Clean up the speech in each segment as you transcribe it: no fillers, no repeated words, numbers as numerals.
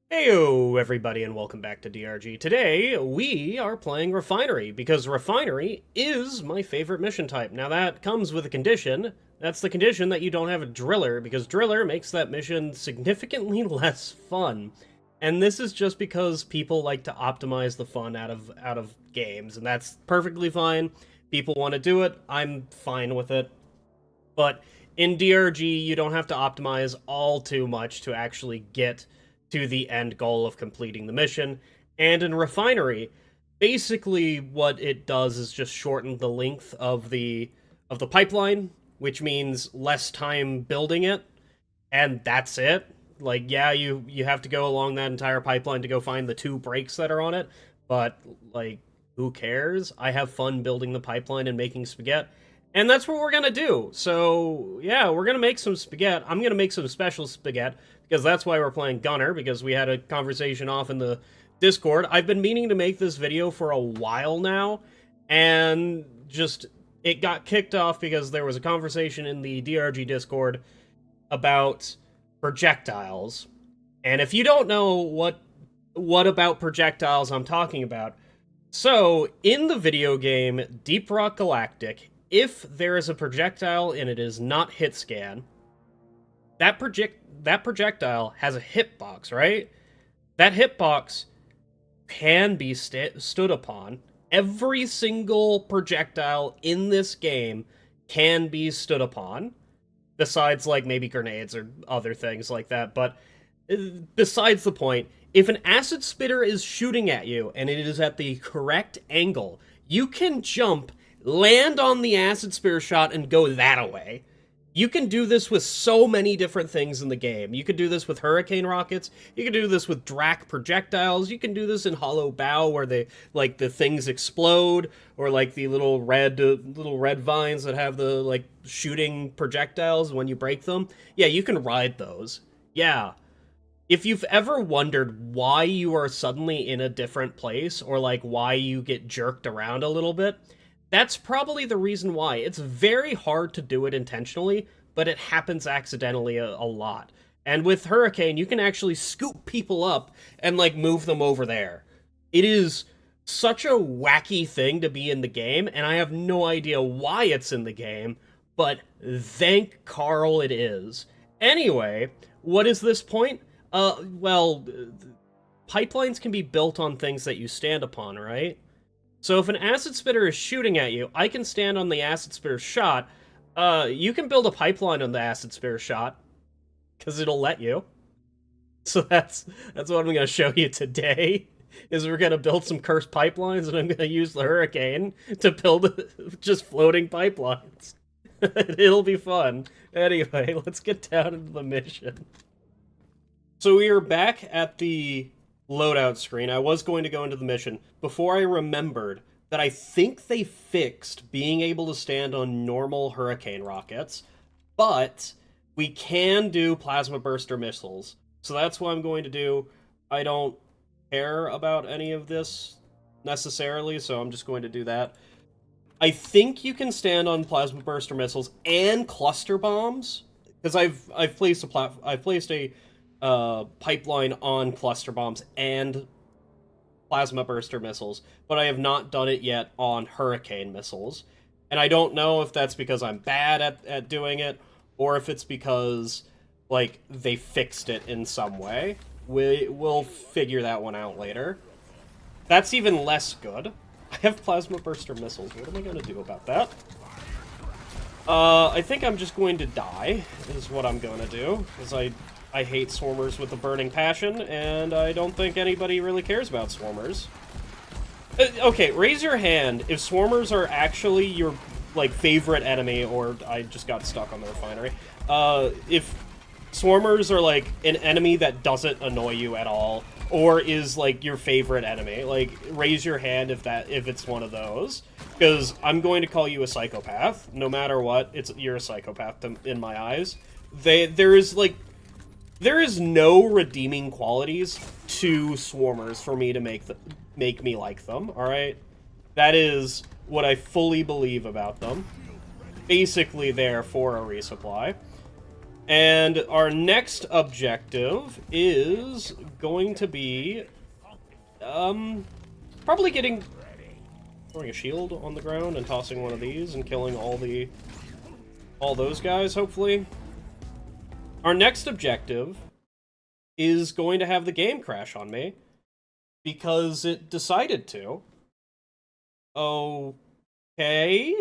Heyo, everybody, and welcome back to DRG. Today, we are playing Refinery, because Refinery is my favorite mission type. Now, that comes with a condition. That's the condition that you don't have a Driller, because Driller makes that mission significantly less fun. And this is just because people like to optimize the fun out of games, and that's perfectly fine. People want to do it, I'm fine with it. But in DRG, you don't have to optimize all too much to actually get to the end goal of completing the mission. And in Refinery, basically what it does is just shorten the length of the pipeline, which means less time building it, and that's it. Like, yeah, you have to go along that entire pipeline to go find the 2 breaks that are on it, but like, who cares? I have fun building the pipeline and making spaghetti. And that's what we're gonna do. So, yeah, we're gonna make some spaghetti. I'm gonna make some special spaghetti, because that's why we're playing Gunner, because we had a conversation off in the Discord. I've been meaning to make this video for a while now, and just, it got kicked off because there was a conversation in the DRG Discord about projectiles. And if you don't know what about projectiles I'm talking about, so, in the video game Deep Rock Galactic, if there is a projectile and it is not hit scan, that projectile has a hitbox, right? That hitbox can be stood upon. Every single projectile in this game can be stood upon, besides, like, maybe grenades or other things like that. But besides the point, if an acid spitter is shooting at you and it is at the correct angle, you can jump, land on the acid spitter shot, and go that away. You can do this with so many different things in the game. You could do this with hurricane rockets. You can do this with Drac projectiles. You can do this in Hollow Bow, where the things explode, or like the little red vines that have the like shooting projectiles when you break them. Yeah, you can ride those. Yeah. If you've ever wondered why you are suddenly in a different place, or like why you get jerked around a little bit, that's probably the reason why. It's very hard to do it intentionally, but it happens accidentally a lot. And with Hurricane, you can actually scoop people up and like move them over there. It is such a wacky thing to be in the game, and I have no idea why it's in the game, but thank Carl it is. Anyway, what is this point? Well, pipelines can be built on things that you stand upon, right? So if an acid spitter is shooting at you, I can stand on the acid spitter shot. You can build a pipeline on the acid spitter shot, because it'll let you. So that's what I'm going to show you today, is we're going to build some cursed pipelines, and I'm going to use the Hurricane to build just floating pipelines. It'll be fun. Anyway, let's get down into the mission. So we are back at the loadout screen. I was going to go into the mission before I remembered that I think they fixed being able to stand on normal hurricane rockets, but we can do plasma burster missiles. So that's what I'm going to do. I don't care about any of this necessarily, so I'm just going to do that. I think you can stand on plasma burster missiles and cluster bombs, because I've placed a pipeline on cluster bombs and plasma burster missiles, but I have not done it yet on hurricane missiles. And I don't know if that's because I'm bad at doing it, or if it's because, like, they fixed it in some way. We'll figure that one out later. That's even less good. I have plasma burster missiles. What am I going to do about that? I think I'm just going to die, is what I'm going to do, because I hate swarmers with a burning passion, and I don't think anybody really cares about swarmers. Okay, raise your hand if swarmers are actually your, like, favorite enemy, or I just got stuck on the refinery. If swarmers are, like, an enemy that doesn't annoy you at all, or is, like, your favorite enemy, like, raise your hand if it's one of those. Because I'm going to call you a psychopath. No matter what, you're a psychopath in my eyes. There is no redeeming qualities to swarmers for me to make me like them, alright? That is what I fully believe about them. Basically there for a resupply. And our next objective is going to be, probably throwing a shield on the ground and tossing one of these and killing all those guys, hopefully. Our next objective is going to have the game crash on me because it decided to. Okay.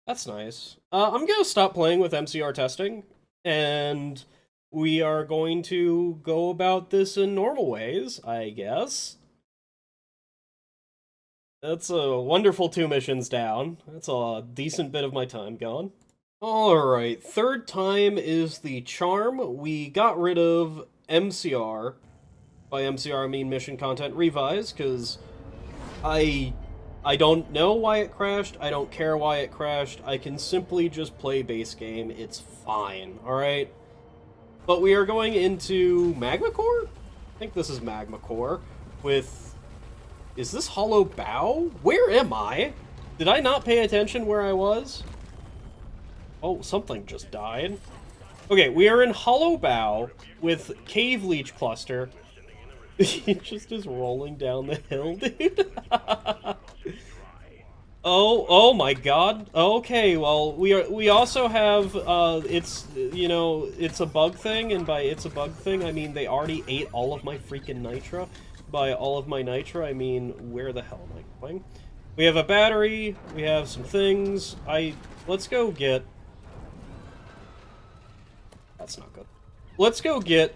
That's nice. I'm going to stop playing with MCR testing, and we are going to go about this in normal ways, I guess. That's a wonderful 2 missions down. That's a decent bit of my time gone. Alright, third time is the charm. We got rid of MCR. By MCR I mean mission content revise, because I don't know why it crashed, I don't care why it crashed, I can simply just play base game, it's fine, alright? But we are going into Magma Core? I think this is Magma Core, with... Is this Hollow Bow? Where am I? Did I not pay attention where I was? Oh, something just died. Okay, we are in Hollow Bow with Cave Leech Cluster. He just is rolling down the hill, dude. Oh my god. Okay, well, we also have, it's, you know, it's a bug thing, and by it's a bug thing, I mean they already ate all of my freaking Nitra. By all of my Nitra, I mean, where the hell am I going? We have a battery, we have some things, let's go get... That's not good. Let's go get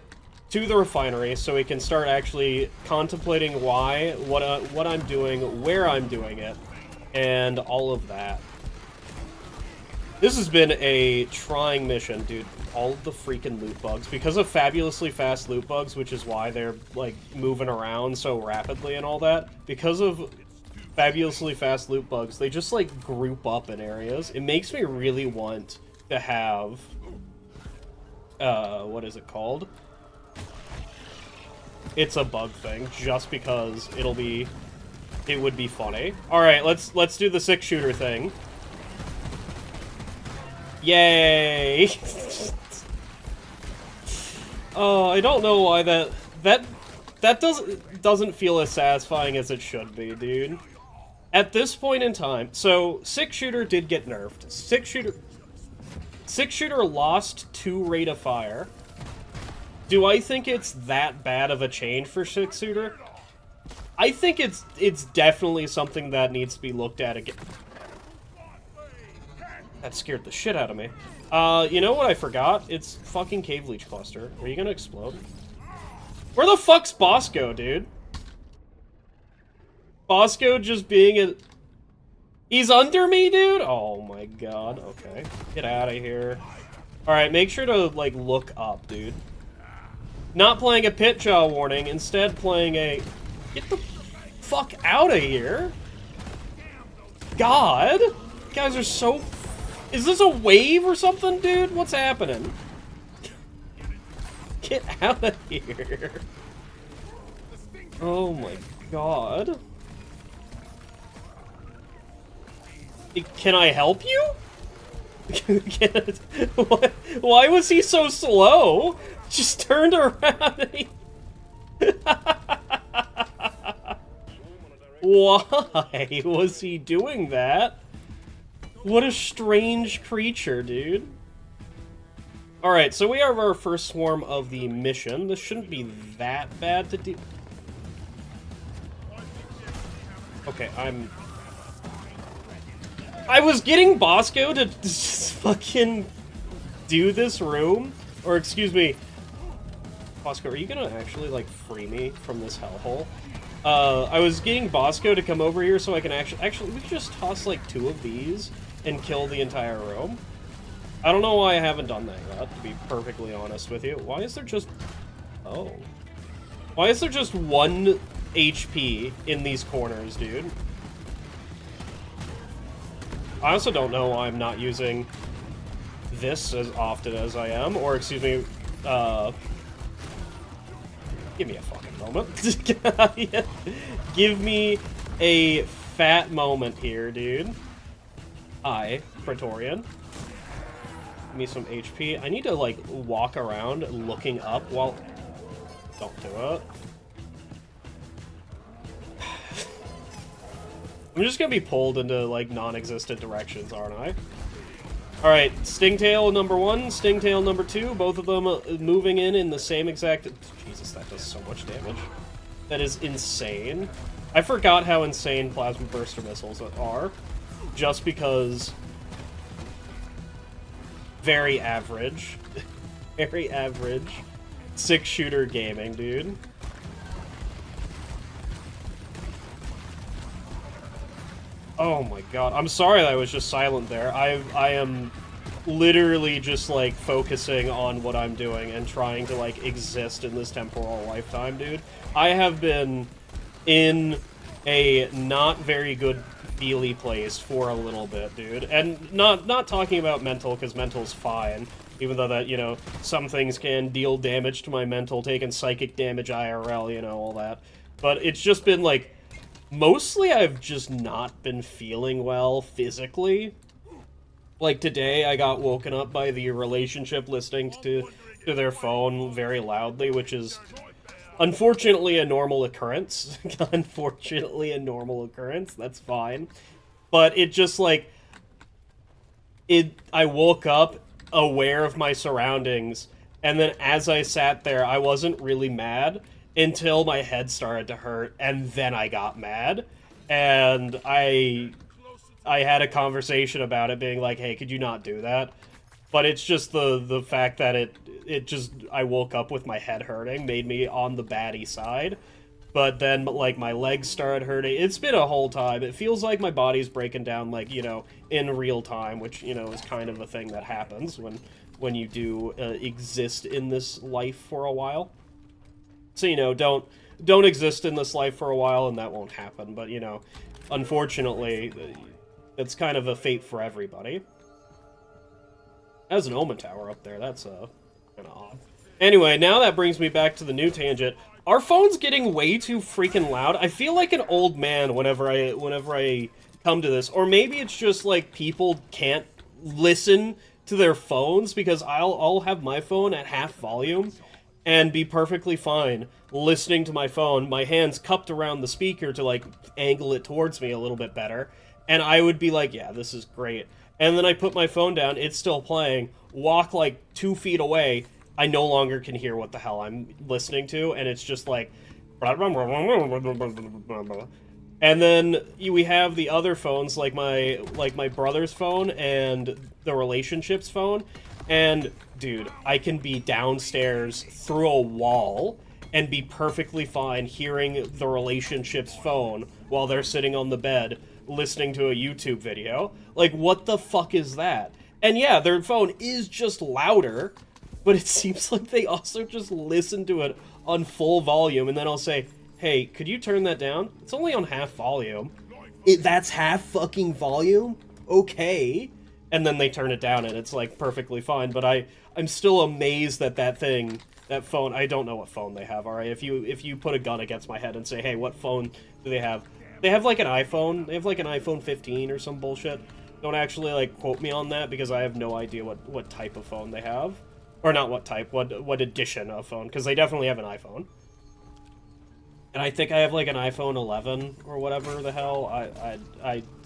to the refinery so we can start actually contemplating what I'm doing, where I'm doing it, and all of that. This has been a trying mission, dude. All of the freaking loot bugs. Because of fabulously fast loot bugs, which is why they're, like, moving around so rapidly and all that. Because of fabulously fast loot bugs, they just, like, group up in areas. It makes me really want to have... what is it called? It's a bug thing, just because it would be funny. Alright, let's do the 6-shooter thing. Yay! Oh, I don't know why that doesn't feel as satisfying as it should be, dude. At this point in time, so 6-shooter did get nerfed. 6-shooter lost 2 rate of fire. Do I think it's that bad of a change for 6-shooter? I think it's definitely something that needs to be looked at again. That scared the shit out of me. You know what I forgot? It's fucking Cave Leech Cluster. Are you gonna explode? Where the fuck's Bosco, dude? Bosco just being a... He's under me, dude? Oh my god. Okay. Get out of here. Alright, make sure to, like, look up, dude. Not playing a pit jaw warning, instead playing a... Get the fuck out of here! God! You guys are so... Is this a wave or something, dude? What's happening? Get out of here. Oh my god. Can I help you? Why was he so slow? Just turned around and he... Why was he doing that? What a strange creature, dude. Alright, so we have our first swarm of the mission. This shouldn't be that bad to do. Okay, I was getting Bosco to just fucking do this room. Or, excuse me. Bosco, are you gonna actually, like, free me from this hellhole? I was getting Bosco to come over here so I can actually, we could just toss, like, 2 of these and kill the entire room. I don't know why I haven't done that yet, to be perfectly honest with you. Why is there just... Oh. Why is there just 1 HP in these corners, dude? I also don't know why I'm not using this as often as I am, or, excuse me, give me a fucking moment. Give me a fat moment here, dude. Hi, Praetorian. me some HP. I need to, like, walk around looking up while... Don't do it. I'm just gonna be pulled into, like, non-existent directions, aren't I? Alright, Stingtail number 1, Stingtail number 2, both of them moving in the same exact... Jesus, that does so much damage. That is insane. I forgot how insane Plasma Burster missiles are, just because... Very average. Very average. 6-shooter gaming, dude. Oh my god. I'm sorry that I was just silent there. I am literally just, like, focusing on what I'm doing and trying to, like, exist in this temporal lifetime, dude. I have been in a not very good feely place for a little bit, dude. And not talking about mental, because mental's fine. Even though that, you know, some things can deal damage to my mental, taking psychic damage IRL, you know, all that. But it's just been, like... Mostly I've just not been feeling well physically. Like today I got woken up by the relationship listening to their phone very loudly, which is unfortunately a normal occurrence. Unfortunately a normal occurrence, that's fine. But it just like... I woke up aware of my surroundings, and then as I sat there I wasn't really mad. Until my head started to hurt, and then I got mad, and I had a conversation about it, being like, hey, could you not do that? But it's just the fact that it just, I woke up with my head hurting, made me on the baddie side, but then, like, my legs started hurting. It's been a whole time. It feels like my body's breaking down, like, you know, in real time, which, you know, is kind of a thing that happens when you do exist in this life for a while. So, you know, don't exist in this life for a while, and that won't happen. But, you know, unfortunately, it's kind of a fate for everybody. There's an Omen Tower up there. That's kind of odd. Anyway, now that brings me back to the new tangent. Our phone's getting way too freaking loud. I feel like an old man whenever I come to this. Or maybe it's just, like, people can't listen to their phones, because I'll have my phone at half volume and be perfectly fine listening to my phone, my hands cupped around the speaker to, like, angle it towards me a little bit better, and I would be like, yeah, this is great. And then I put my phone down, it's still playing, walk, like, 2 feet away, I no longer can hear what the hell I'm listening to, and it's just like... And then we have the other phones, like my brother's phone and the relationship's phone, and... Dude, I can be downstairs through a wall and be perfectly fine hearing the relationship's phone while they're sitting on the bed listening to a YouTube video. Like, what the fuck is that? And yeah, their phone is just louder, but it seems like they also just listen to it on full volume, and then I'll say, hey, could you turn that down? It's only on half volume. That's half fucking volume? Okay. And then they turn it down, and it's, like, perfectly fine, but I'm still amazed that that phone, I don't know what phone they have, alright? If you put a gun against my head and say, hey, what phone do they have? They have, like, an iPhone. They have, like, an iPhone 15 or some bullshit. Don't actually, like, quote me on that, because I have no idea what type of phone they have. Or not what type, what edition of phone, because they definitely have an iPhone. And I think I have, like, an iPhone 11 or whatever the hell.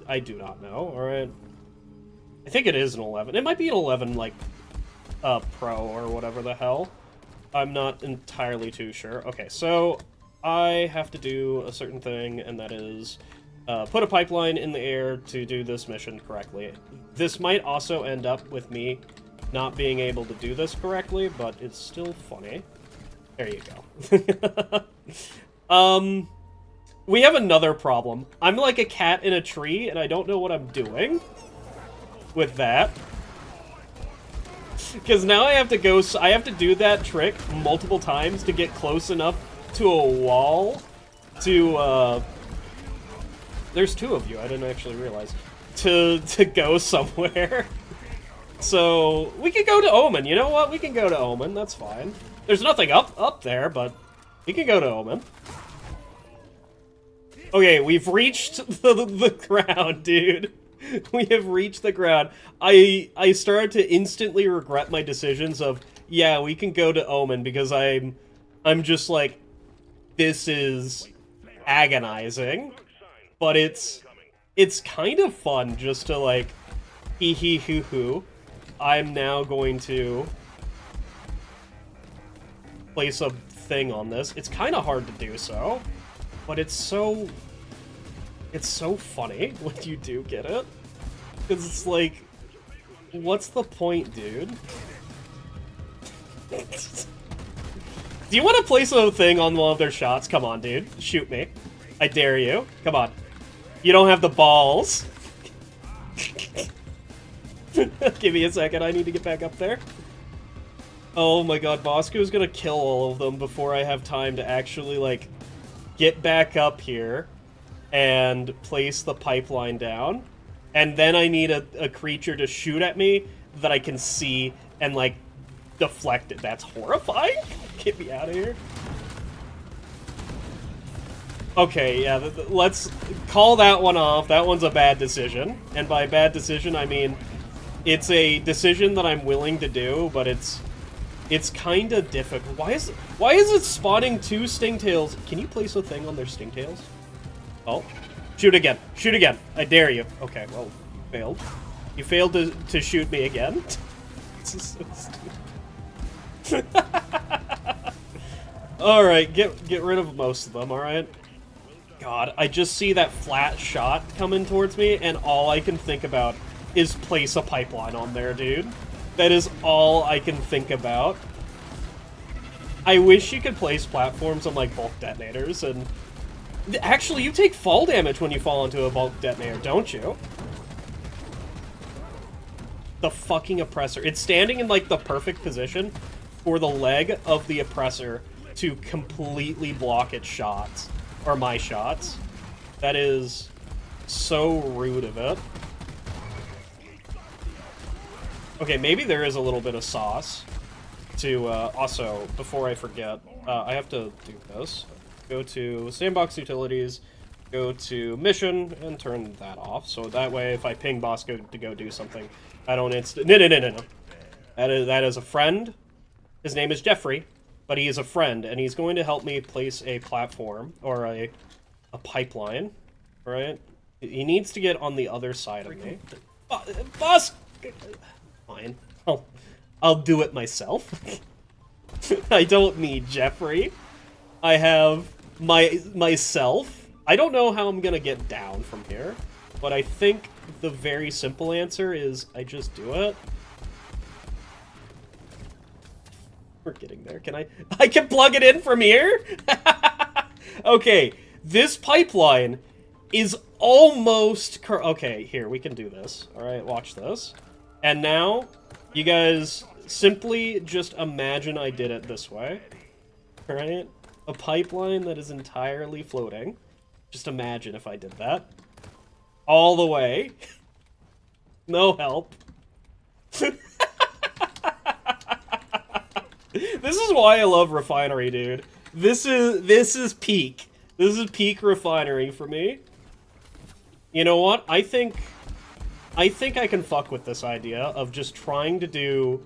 I do not know, alright? I think it is an 11. It might be an 11, like, Pro or whatever the hell. I'm not entirely too sure. Okay, so I have to do a certain thing, and that is put a pipeline in the air to do this mission correctly. This might also end up with me not being able to do this correctly, but it's still funny. There you go. We have another problem. I'm like a cat in a tree, and I don't know what I'm doing with that. Because now I have to do that trick multiple times to get close enough to a wall to, there's 2 of you, I didn't actually realize, to go somewhere. So, we could go to Omen, you know what? We can go to Omen, that's fine. There's nothing up there, but we can go to Omen. Okay, we've reached the ground, dude. We have reached the ground. I started to instantly regret my decisions of, yeah, we can go to Omen, because I'm just like, this is agonizing. But it's kind of fun just to, like, hee hee hoo hoo. I'm now going to place a thing on this. It's kind of hard to do so, but it's so funny when you do get it. Because it's like, what's the point, dude? Do you want to place a thing on one of their shots? Come on, dude. Shoot me. I dare you. Come on. You don't have the balls. Give me a second. I need to get back up there. Oh my god, Bosco's gonna kill all of them before I have time to actually, like, get back up here and place the pipeline down. And then I need a creature to shoot at me that I can see and, like, deflect it. That's horrifying. Get me out of here. Okay, yeah, let's call that one off. That one's a bad decision. And by bad decision, I mean, it's a decision that I'm willing to do, but it's kind of difficult. Why is it spawning 2 stingtails? Can you place a thing on their stingtails? Oh. Shoot again. Shoot again. I dare you. Okay, well, you failed. You failed to shoot me again. This is so stupid. Alright, get rid of most of them, alright? God, I just see that flat shot coming towards me, and all I can think about is place a pipeline on there, dude. That is all I can think about. I wish you could place platforms on, like, bulk detonators, and... Actually, you take fall damage when you fall into a bulk detonator, don't you? The fucking oppressor. It's standing in, like, the perfect position for the leg of the oppressor to completely block its shots. Or my shots. That is so rude of it. Okay, maybe there is a little bit of sauce to, also, before I forget, I have to do this. Go to Sandbox Utilities, go to Mission, and turn that off. So that way, if I ping Bosco to go do something, I don't No. That is a friend. His name is Jeffrey, but he is a friend, and he's going to help me place a platform, or a pipeline, right? He needs to get on the other side of me. Boss! Fine. I'll do it myself. I don't need Jeffrey. I have myself. I don't know how I'm gonna get down from here, but I think the very simple answer is I just do it. We're getting there. Can I can plug it in from here? Okay, this pipeline is almost okay, here, we can do this. Alright, watch this. And now, you guys simply just imagine I did it this way. Alright? A pipeline that is entirely floating. Just imagine if I did that. All the way. No help. This is why I love Refinery, dude. This is peak. This is peak Refinery for me. You know what? I think I can fuck with this idea of just trying to do...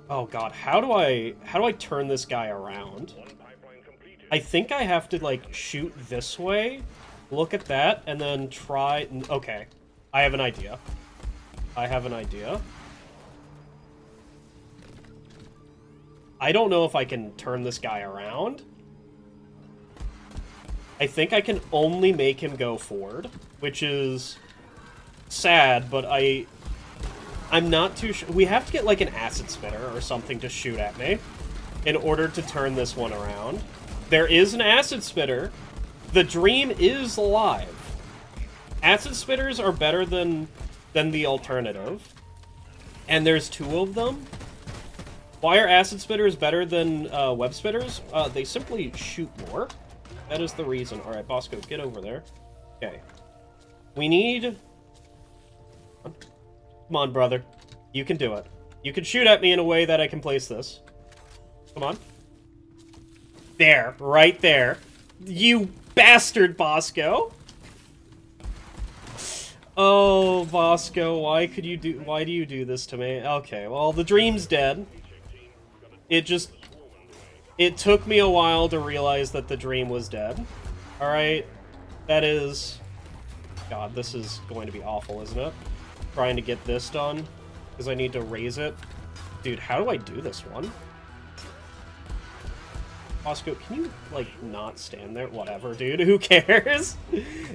Oh god, how do I turn this guy around? I think I have to, like, shoot this way, look at that, and then try... Okay, I have an idea. I don't know if I can turn this guy around. I think I can only make him go forward, which is sad, but I'm not too sure. We have to get, like, an acid spitter or something to shoot at me in order to turn this one around. There is an acid spitter. The dream is alive. Acid spitters are better than the alternative. And there's 2 of them. Why are acid spitters better than web spitters? They simply shoot more. That is the reason. Alright, Bosco, get over there. Okay. We need... Come on, brother. You can do it. You can shoot at me in a way that I can place this. Come on. There. Right there. You bastard, Bosco! Oh, Bosco, why do you do this to me? Okay, well, the dream's dead. It took me a while to realize that the dream was dead. Alright, that is... God, this is going to be awful, isn't it? Trying to get this done, because I need to raise it. Dude, how do I do this one? Bosco, can you, like, not stand there? Whatever, dude. Who cares?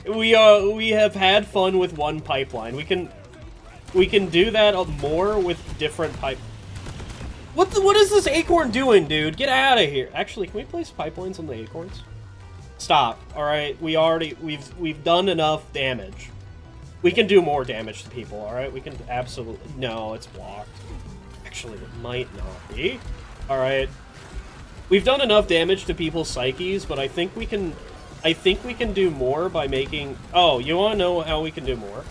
We have had fun with one pipeline. We can do that more with different pipe... What is this acorn doing, dude? Get out of here. Actually, can we place pipelines on the acorns? Stop. Alright, we've done enough damage. We can do more damage to people, alright? We can absolutely... No, it's blocked. Actually, it might not be. Alright. We've done enough damage to people's psyches, but I think we can do more by making... Oh, you want to know how we can do more?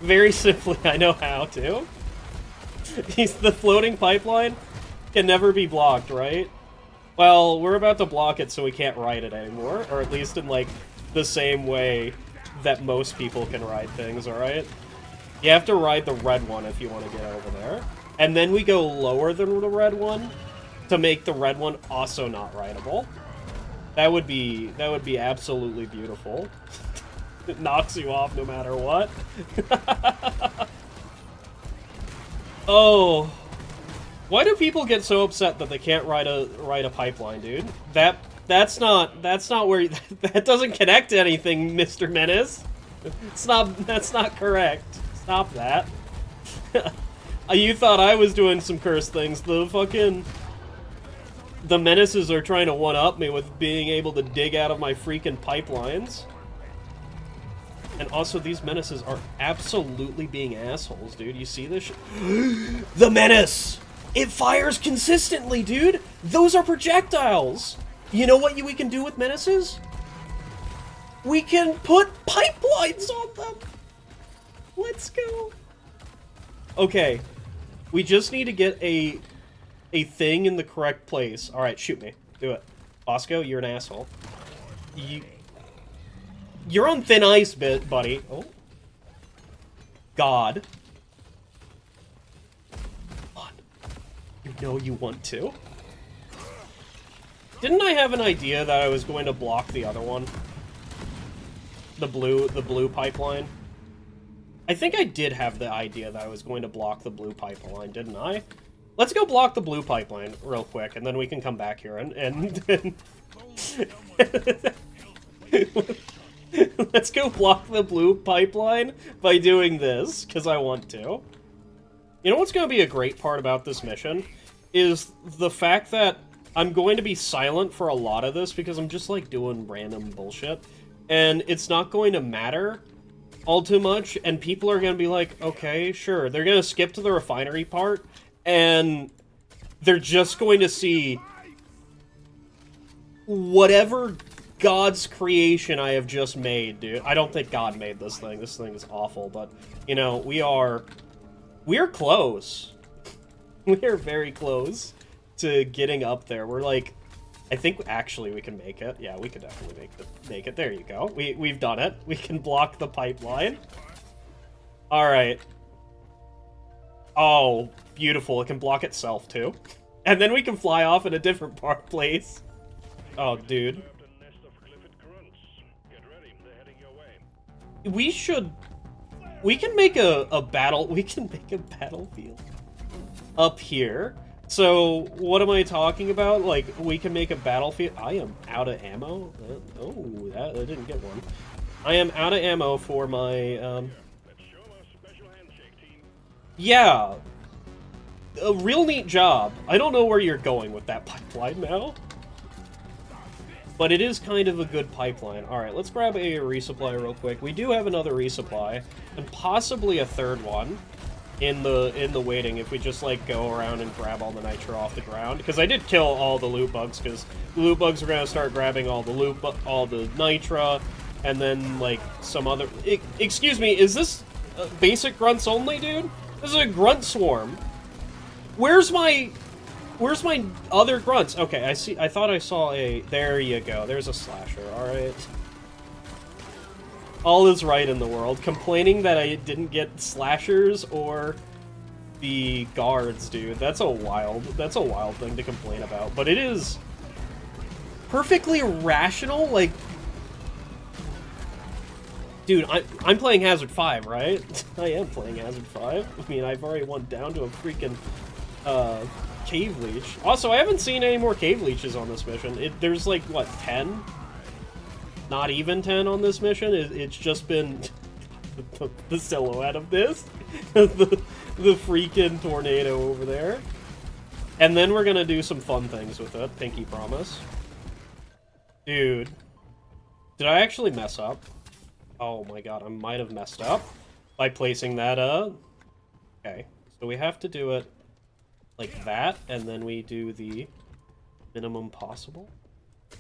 Very simply, I know how to. The floating pipeline can never be blocked, right? Well, we're about to block it so we can't ride it anymore, or at least in, like, the same way that most people can ride things, alright? You have to ride the red one if you want to get over there. And then we go lower than the red one to make the red one also not rideable. That would be absolutely beautiful. It knocks you off no matter what. Oh, why do people get so upset that they can't ride a pipeline, dude? That's not where that doesn't connect to anything, Mr. Menace. That's not correct. Stop that. You thought I was doing some cursed things. The Menaces are trying to one-up me with being able to dig out of my freaking pipelines. And also, these Menaces are absolutely being assholes, dude. You see this shit? The Menace! It fires consistently, dude! Those are projectiles! You know what we can do with Menaces? We can put pipelines on them! Let's go! Okay. We just need to get a thing in the correct place. Alright, shoot me. Do it. Bosco, you're an asshole. You're on thin ice, buddy. Oh. God. Come on. You know you want to. Didn't I have an idea that I was going to block the other one? The blue pipeline? I think I did have the idea that I was going to block the blue pipeline, didn't I? Let's go block the blue pipeline real quick, and then we can come back here and let's go block the blue pipeline by doing this, because I want to. You know what's going to be a great part about this mission? Is the fact that I'm going to be silent for a lot of this, because I'm just, like, doing random bullshit. And it's not going to matter all too much, and people are going to be like, okay, sure. They're going to skip to the refinery part, and they're just going to see whatever God's creation I have just made, dude. I don't think God made this thing. This thing is awful, but, you know, we're close. We're very close to getting up there. We're like, I think actually we can make it. Yeah, we could definitely make it. There you go. We've done it. We can block the pipeline. All right. Oh, beautiful. It can block itself too. And then we can fly off in a different place. Oh, dude. We can make a battlefield up here. So, what am I talking about? Like, we can make a battlefield. I am out of ammo. Oh, I didn't get one. I am out of ammo for my, Yeah. A real neat job. I don't know where you're going with that pipeline now. But it is kind of a good pipeline. Alright, let's grab a resupply real quick. We do have another resupply, and possibly a third one in the waiting if we just, like, go around and grab all the nitro off the ground. Because I did kill all the loot bugs, because the loot bugs are going to start grabbing all the nitra, and then, like, some other... Excuse me, is this basic grunts only, dude? This is a grunt swarm. Where's my other grunts? Okay, I thought I saw a... There you go. There's a slasher. Alright. All is right in the world. Complaining that I didn't get slashers or the guards, dude. That's a wild thing to complain about. But it is perfectly rational, like... Dude, I'm playing Hazard 5, right? I am playing Hazard 5. I mean, I've already went down to a freaking, cave leech. Also, I haven't seen any more cave leeches on this mission. There's like, what, 10? Not even 10 on this mission. It's just been the silhouette of this. the freaking tornado over there. And then we're gonna do some fun things with it, pinky promise. Dude. Did I actually mess up? Oh my god, I might have messed up by placing that, Okay, so we have to do it like that, and then we do the minimum possible.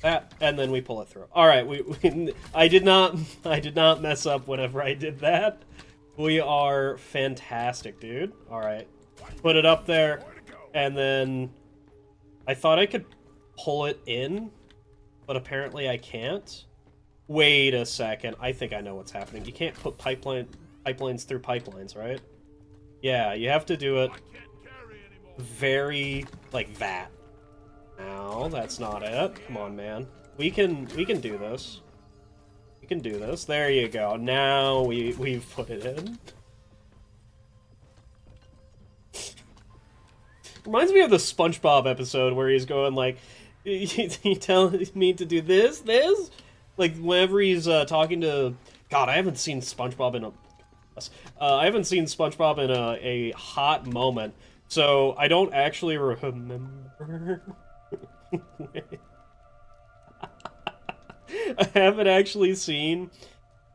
That, and then we pull it through. Alright, I did not mess up whenever I did that. We are fantastic, dude. Alright, put it up there, and then I thought I could pull it in, but apparently I can't. Wait a second. I think I know what's happening. You can't put pipelines through pipelines, right? Yeah, you have to do it very like that. No, that's not it. Come on, man. We can do this. We can do this. There you go. Now we've put it in. Reminds me of the SpongeBob episode where he's going like, you tell me to do this? Like, whenever he's talking to... God, I haven't seen SpongeBob in I haven't seen SpongeBob in a hot moment, so I don't actually remember... I haven't actually seen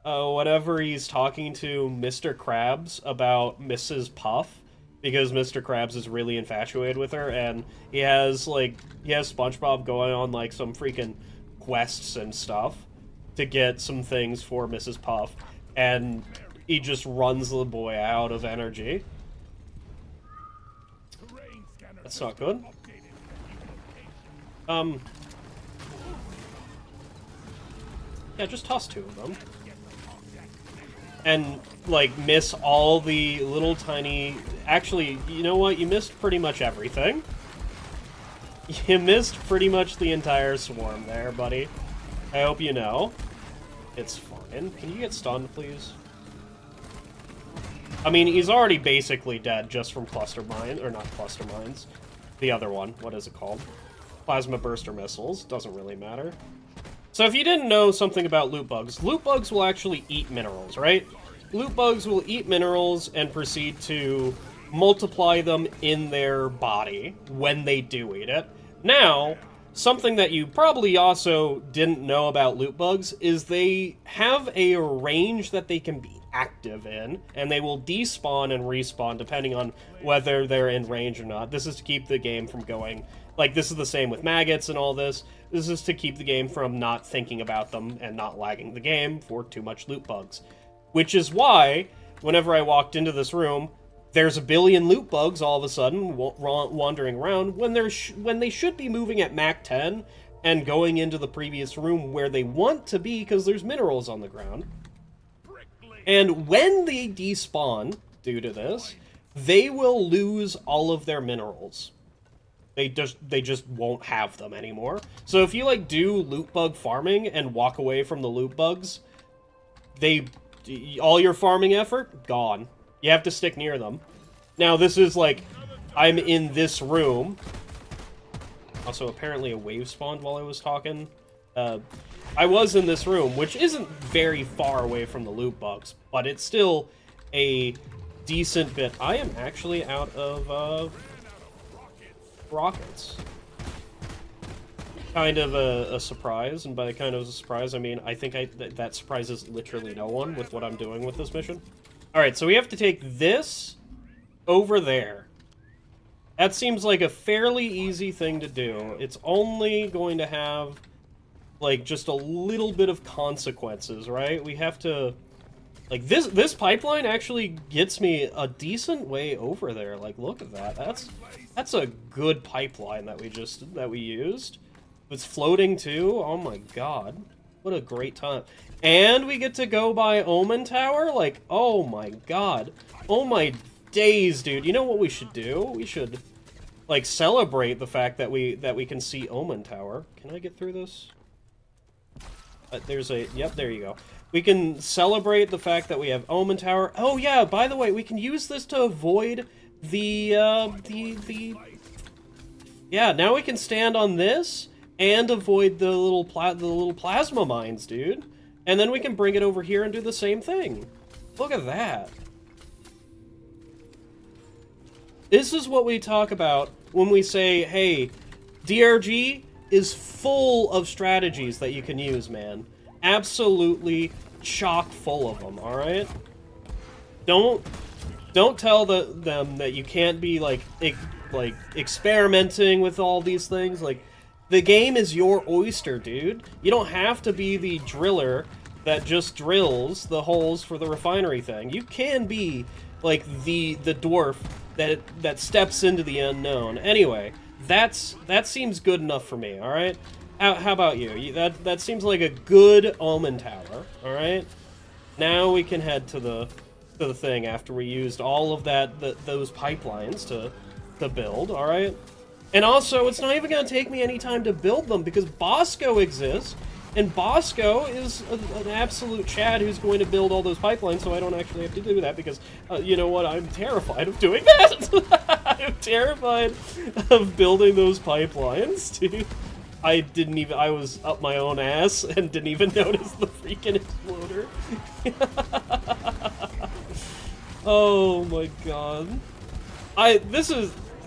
whenever he's talking to Mr. Krabs about Mrs. Puff, because Mr. Krabs is really infatuated with her, and he has SpongeBob going on, like, some freaking quests and stuff to get some things for Mrs. Puff, and he just runs the boy out of energy. That's not good. Yeah, just toss 2 of them. And, like, miss all the little tiny... Actually, you know what? You missed pretty much everything. You missed pretty much the entire swarm there, buddy. I hope you know. It's fine. Can you get stunned, please? I mean, he's already basically dead just from cluster mines, or not cluster mines. The other one. What is it called? Plasma burster missiles. Doesn't really matter. So if you didn't know something about loot bugs will actually eat minerals, right? Loot bugs will eat minerals and proceed to multiply them in their body when they do eat it. Now, something that you probably also didn't know about loot bugs is they have a range that they can be active in, and they will despawn and respawn depending on whether they're in range or not. This is to keep the game from going... Like, this is the same with maggots and all this. This is to keep the game from not thinking about them and not lagging the game for too much loot bugs. Which is why, whenever I walked into this room, there's a billion loot bugs all of a sudden wandering around when they should be moving at Mach 10 and going into the previous room where they want to be because there's minerals on the ground. And when they despawn, due to this, they will lose all of their minerals. They just won't have them anymore. So if you, like, do loot bug farming and walk away from the loot bugs, all your farming effort, gone. You have to stick near them. Now, this is, like, I'm in this room. Also, apparently a wave spawned while I was talking. I was in this room, which isn't very far away from the loot bugs, but it's still a decent bit. I am actually out of, rockets. Kind of a surprise, and by kind of a surprise, I mean, I think that surprises literally no one with what I'm doing with this mission. Alright, so we have to take this over there. That seems like a fairly easy thing to do. It's only going to have, like, just a little bit of consequences, right? We have to... Like, this pipeline actually gets me a decent way over there. Like, look at that. That's a good pipeline that we used. It's floating, too. Oh, my God. What a great time. And we get to go by Omen Tower? Like, oh my god. Oh my days, dude. You know what we should do? We should, like, celebrate the fact that we can see Omen Tower. Can I get through this? There's a... Yep, there you go. We can celebrate the fact that we have Omen Tower. Oh yeah, by the way, we can use this to avoid yeah, now we can stand on this and avoid the little plasma mines, dude. And then we can bring it over here and do the same thing. Look at that. This is what we talk about when we say, hey, DRG is full of strategies that you can use, man. Absolutely chock full of them, alright? Don't tell them that you can't be, like experimenting with all these things. Like, the game is your oyster, dude. You don't have to be the driller that just drills the holes for the refinery thing. You can be, like, the dwarf that steps into the unknown. Anyway, that seems good enough for me, alright? How about you? That seems like a good Omen Tower, alright? Now we can head to the thing after we used all of those pipelines to build, alright? And also, it's not even going to take me any time to build them, because Bosco exists, and Bosco is an absolute Chad who's going to build all those pipelines, so I don't actually have to do that, because, you know what, I'm terrified of doing that! I'm terrified of building those pipelines, dude. I was up my own ass and didn't even notice the freaking exploder. Oh my god.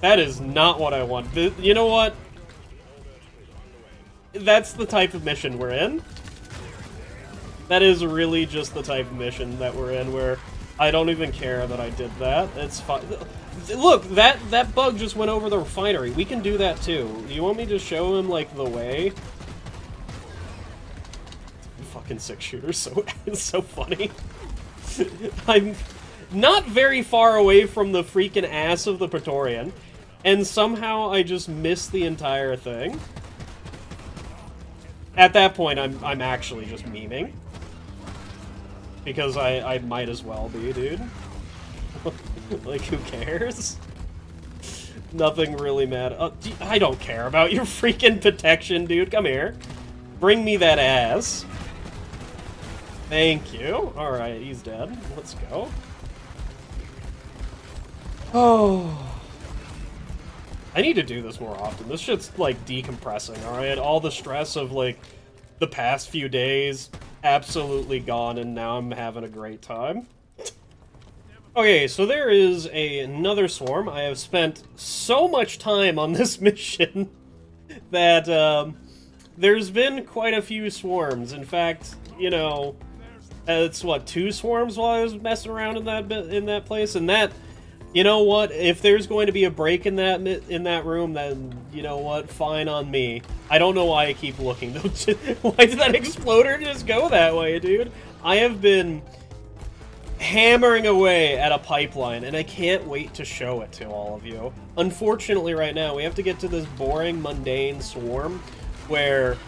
That is not what I want. You know what? That's the type of mission we're in. That is really just the type of mission that we're in, where I don't even care that I did that. It's fine. Look, that bug just went over the refinery. We can do that too. You want me to show him, like, the way? Fucking 6-shooter, it's so funny. I'm not very far away from the freaking ass of the Praetorian, and somehow I just missed the entire thing. At that point, I'm actually just memeing. Because I might as well be, dude. Like, who cares? Nothing really matters. I don't care about your freaking protection, dude. Come here. Bring me that ass. Thank you. Alright, he's dead. Let's go. Oh. I need to do this more often. This shit's, like, decompressing, alright? All the stress of, like, the past few days, absolutely gone, and now I'm having a great time. Okay, so there is another swarm. I have spent so much time on this mission that there's been quite a few swarms. In fact, you know, it's what, 2 swarms while I was messing around in that place, and that, you know what? If there's going to be a break in that room, then you know what? Fine on me. I don't know why I keep looking though. Why did that exploder just go that way, dude? I have been hammering away at a pipeline, and I can't wait to show it to all of you. Unfortunately, right now, we have to get to this boring, mundane swarm where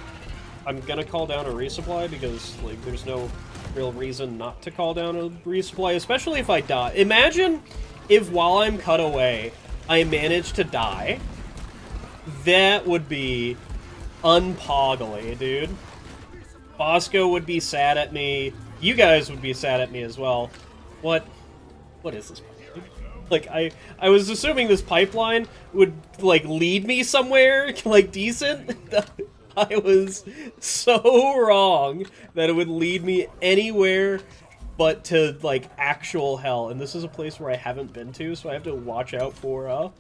I'm gonna call down a resupply because, like, there's no real reason not to call down a resupply, especially if I die. Imagine if while I'm cut away, I manage to die. That would be unpoggly, dude. Bosco would be sad at me. You guys would be sad at me as well. What is this pipeline? Like, I was assuming this pipeline would, like, lead me somewhere, like, decent. I was so wrong that it would lead me anywhere but to, like, actual hell. And this is a place where I haven't been to, so I have to watch out for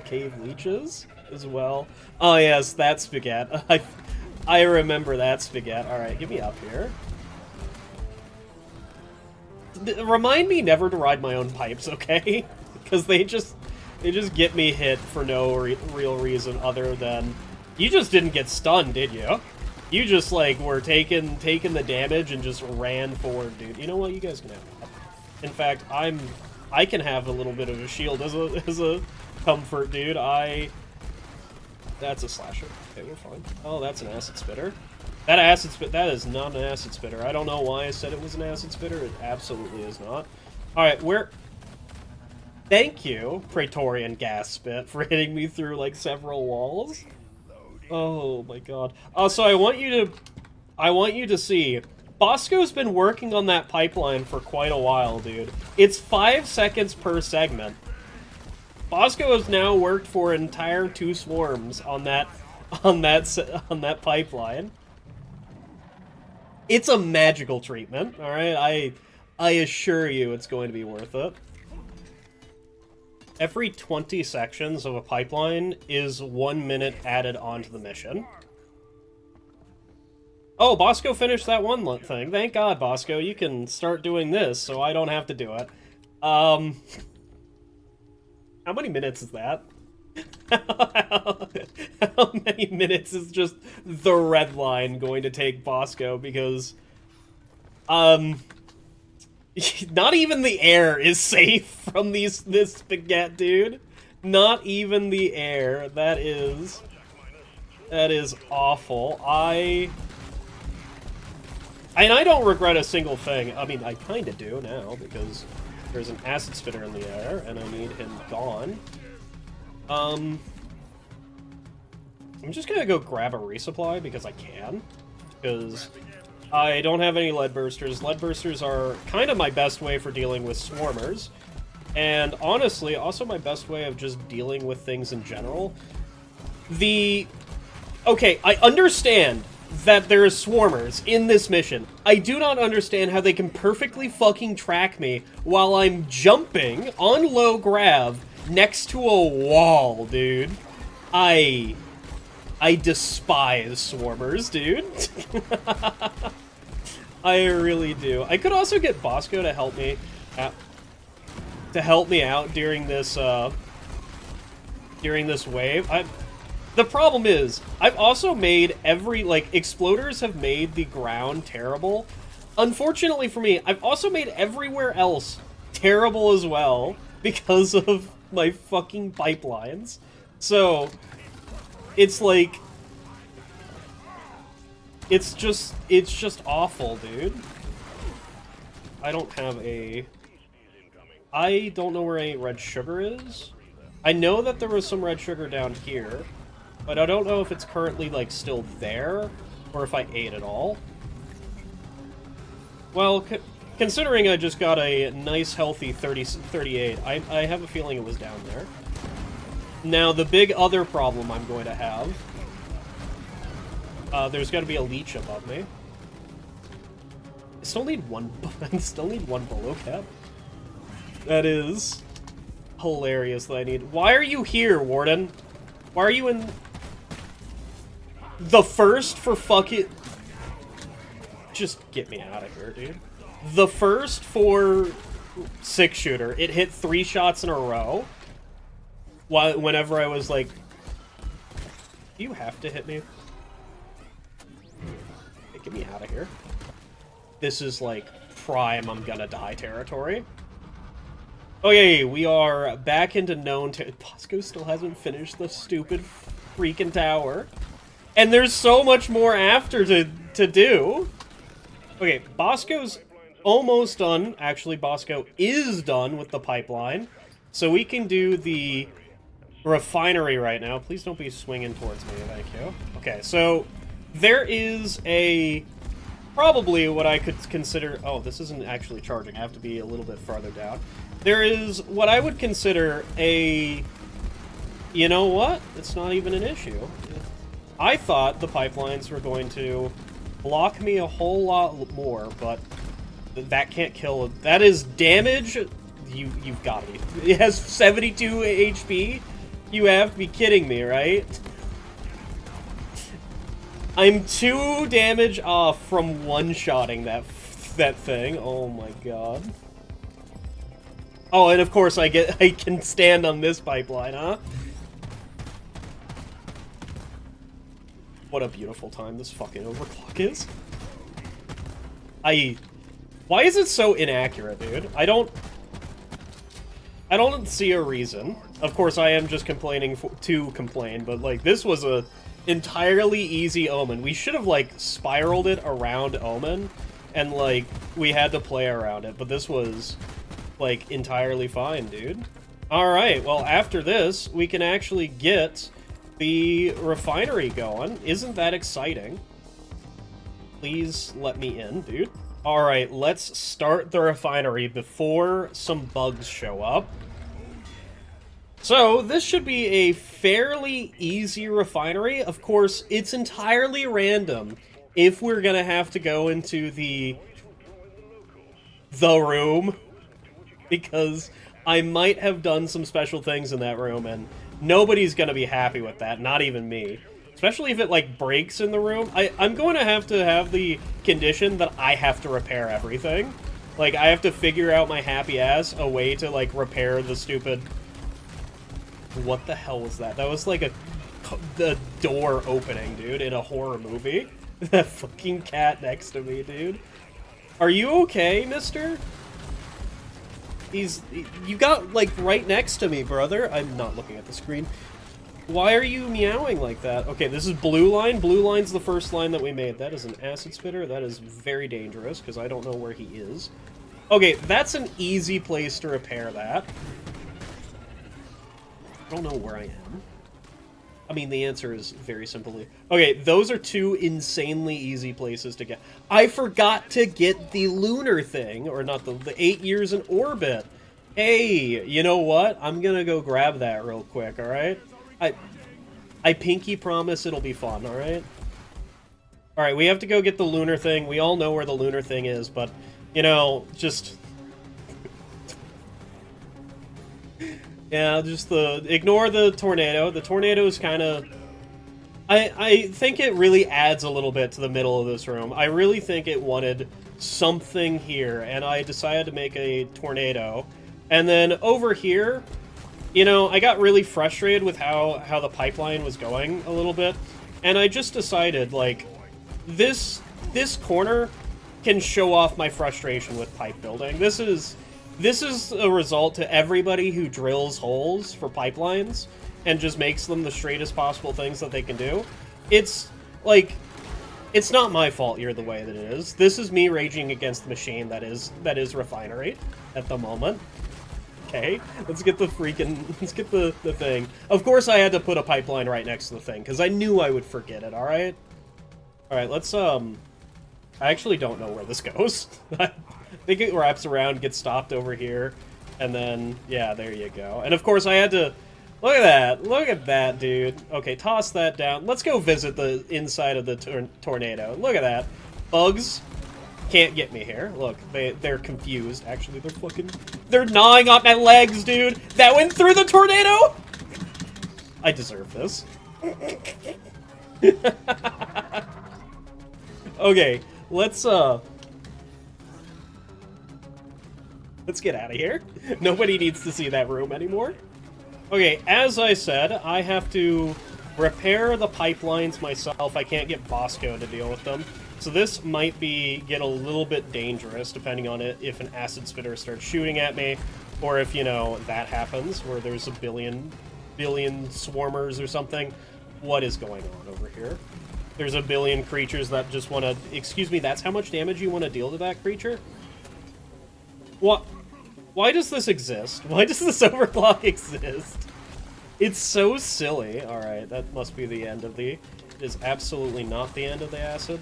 cave leeches as well. Oh, yes, that spaghetti. I remember that spaghetti. Alright, get me up here. Remind me never to ride my own pipes, okay? Because they just get me hit for no real reason other than... You just didn't get stunned, did you? You just, like, were taking the damage and just ran forward, dude. You know what? You guys can have that. In fact, I can have a little bit of a shield as a comfort, dude. That's a slasher. Okay, we're fine. Oh, that's an acid spitter. That is not an acid spitter. I don't know why I said it was an acid spitter. It absolutely is not. Alright, thank you, Praetorian Gas Spit, for hitting me through, like, several walls. Oh my god. So I want you to see, Bosco's been working on that pipeline for quite a while, dude. It's 5 seconds per segment. Bosco has now worked for an entire 2 swarms on that pipeline. It's a magical treatment, alright? I assure you it's going to be worth it. Every 20 sections of a pipeline is 1 minute added onto the mission. Oh, Bosco finished that one thing. Thank God, Bosco. You can start doing this, so I don't have to do it. How many minutes is that? How many minutes is just the red line going to take Bosco? Because, not even the air is safe from this spaghetti, dude. Not even the air. That is awful. And I don't regret a single thing. I mean, I kind of do now, because there's an acid spitter in the air, and I need him gone. I'm just gonna go grab a resupply, because I can. Because I don't have any lead bursters. Lead bursters are kind of my best way for dealing with swarmers. And honestly, also my best way of just dealing with things in general. Okay, I understand that there are swarmers in this mission. I do not understand how they can perfectly fucking track me while I'm jumping on low grav next to a wall, dude. I despise swarmers, dude. I really do. I could also get Bosco to help me out during this wave. The problem is, I've also made exploders have made the ground terrible. Unfortunately for me, I've also made everywhere else terrible as well because of my fucking pipelines. So, it's like, it's just awful, dude. I don't know where any red sugar is. I know that there was some red sugar down here, but I don't know if it's currently, like, still there, or if I ate it all. Well, considering I just got a nice, healthy 38, I have a feeling it was down there. Now, the big other problem I'm going to have... there's got to be a leech above me. I still need one below cap. That is hilarious that I need... Why are you here, Warden? Why are you in... The first for fucking... Just get me out of here, dude. The first for 6-shooter, it hit 3 shots in a row. Whenever I was like... Do you have to hit me? Hey, get me out of here. This is like prime I'm gonna die territory. Okay, we are back into known Bosco still hasn't finished the stupid freaking tower. And there's so much more after to do. Okay, Bosco's almost done. Actually, Bosco is done with the pipeline. So we can do the refinery right now. Please don't be swinging towards me, thank you. Okay, so there is probably what I could consider... Oh, this isn't actually charging. I have to be a little bit farther down. There is what I would consider a... You know what? It's not even an issue. I thought the pipelines were going to block me a whole lot more, but that can't kill... That is damage... You've got to be... It has 72 HP? You have to be kidding me, right? I'm 2 damage off from one-shotting that thing. Oh my god. Oh, and of course I can stand on this pipeline, huh? What a beautiful time this fucking overclock is. Why is it so inaccurate, dude? I don't see a reason. Of course, I am just complaining to complain, but, like, this was a entirely easy Omen. We should have, like, spiraled it around Omen, and, like, we had to play around it, but this was, like, entirely fine, dude. Alright, well, after this, we can actually get the refinery going. Isn't that exciting? Please let me in, dude. Alright, let's start the refinery before some bugs show up. So, this should be a fairly easy refinery. Of course, it's entirely random if we're gonna have to go into the room, because I might have done some special things in that room, and nobody's gonna be happy with that, not even me. Especially if it, like, breaks in the room. I'm going to have the condition that I have to repair everything. Like, I have to figure out my happy ass a way to, like, repair the stupid... What the hell was that? That was, like, the door opening, dude, in a horror movie. That fucking cat next to me, dude. Are you okay, mister? You got, like, right next to me, brother. I'm not looking at the screen. Why are you meowing like that? Okay, this is Blue Line. Blue Line's the first line that we made. That is an acid spitter. That is very dangerous, because I don't know where he is. Okay, that's an easy place to repair that. I don't know where I am. I mean, the answer is very simply... Okay, those are two insanely easy places to get. I forgot to get the lunar thing, or not the 8 years in orbit. Hey, you know what? I'm gonna go grab that real quick, alright? I pinky promise it'll be fun, alright? Alright, we have to go get the lunar thing. We all know where the lunar thing is, but, you know, just... Yeah, just ignore the tornado. The tornado is kind of... I think it really adds a little bit to the middle of this room. I really think it wanted something here, and I decided to make a tornado. And then over here, you know, I got really frustrated with how the pipeline was going a little bit, and I just decided, like, this corner can show off my frustration with pipe building. This is a result to everybody who drills holes for pipelines and just makes them the straightest possible things that they can do. It's, like, it's not my fault you're the way that it is. This is me raging against the machine that is Refinery at the moment. Okay, let's get the thing. Of course I had to put a pipeline right next to the thing, because I knew I would forget it, alright? Alright, let's, I actually don't know where this goes. I think it wraps around, gets stopped over here, and then, yeah, there you go. And of course I had to... Look at that, dude. Okay, toss that down. Let's go visit the inside of the tornado. Look at that. Bugs can't get me here. Look, they're confused. Actually, they're gnawing on my legs, dude. That went through the tornado? I deserve this. Okay, let's get out of here. Nobody needs to see that room anymore. Okay, as I said, I have to repair the pipelines myself. I can't get Bosco to deal with them. So this might get a little bit dangerous, depending on it, if an acid spitter starts shooting at me, or if, you know, that happens, where there's a billion swarmers or something. What is going on over here? There's a billion creatures that just want to... Excuse me, that's how much damage you want to deal to that creature? What? Why does this exist? Why does this overclock exist? It's so silly. Alright, that must be the end of the... It is absolutely not the end of the acid.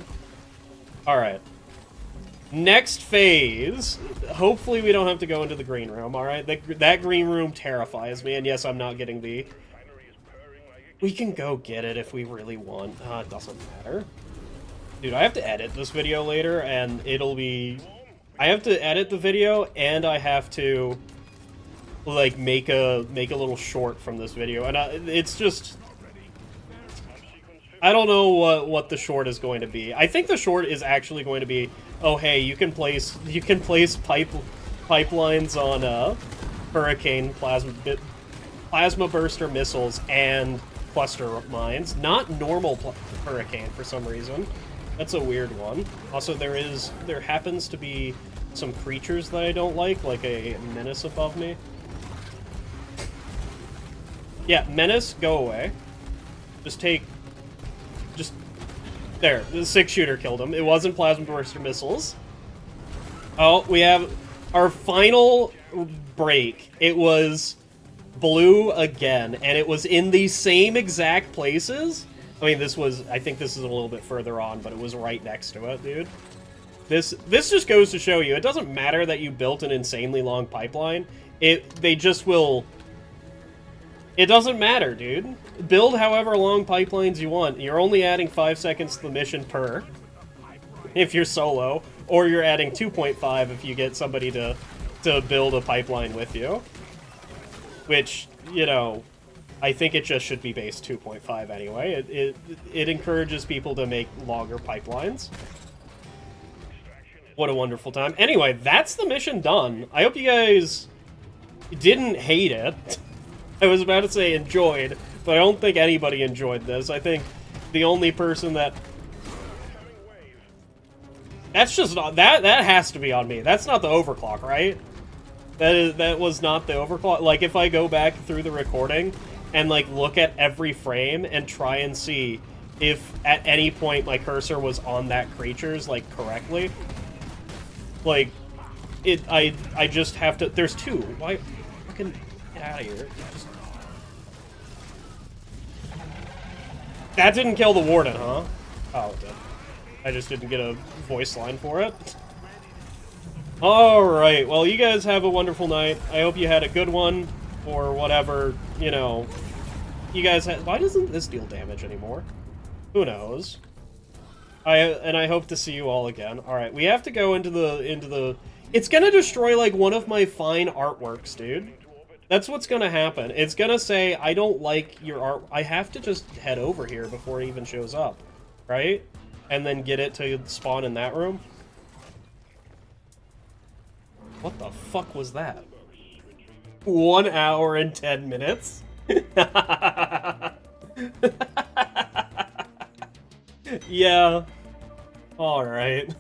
Alright. Next phase. Hopefully we don't have to go into the green room, alright? That green room terrifies me, and yes, I'm not getting the... We can go get it if we really want. It doesn't matter. Dude, I have to edit this video later, and it'll be... I have to edit the video, and I have to, like, make a little short from this video, and it's just... I don't know what the short is going to be. I think the short is actually going to be, oh hey, you can place pipelines on hurricane plasma burster missiles and cluster mines, not normal hurricane for some reason. That's a weird one. Also, there happens to be some creatures that I don't like a menace above me. Yeah, Menace, go away. Just there. The 6-shooter killed him. It wasn't Plasma Burster missiles. Oh, we have our final break. It was blue again, and it was in the same exact places. I mean, I think this is a little bit further on, but it was right next to it, dude. This just goes to show you, it doesn't matter that you built an insanely long pipeline. They just will... It doesn't matter, dude. Build however long pipelines you want. You're only adding 5 seconds to the mission per, if you're solo, or you're adding 2.5 if you get somebody to build a pipeline with you. Which, you know, I think it just should be base 2.5 anyway. It encourages people to make longer pipelines. What a wonderful time. Anyway, that's the mission done. I hope you guys didn't hate it. I was about to say enjoyed, but I don't think anybody enjoyed this. I think the only person that... That's just not... That has to be on me. That's not the overclock, right? That was not the overclock. Like, if I go back through the recording and, like, look at every frame and try and see if at any point my cursor was on that creature's, like, correctly... Like, I just have to... There's two. Why... Fucking... Get out of here. That didn't kill the warden, huh? Oh, it did. I just didn't get a voice line for it. Alright, well, you guys have a wonderful night. I hope you had a good one, or whatever, you know. You guys had... Why doesn't this deal damage anymore? Who knows? I hope to see you all again. Alright, we have to go into the... It's gonna destroy, like, one of my fine artworks, dude. That's what's gonna happen. It's gonna say, I don't like your art... I have to just head over here before it even shows up, right? And then get it to spawn in that room. What the fuck was that? 1 hour and 10 minutes? Yeah. Alright.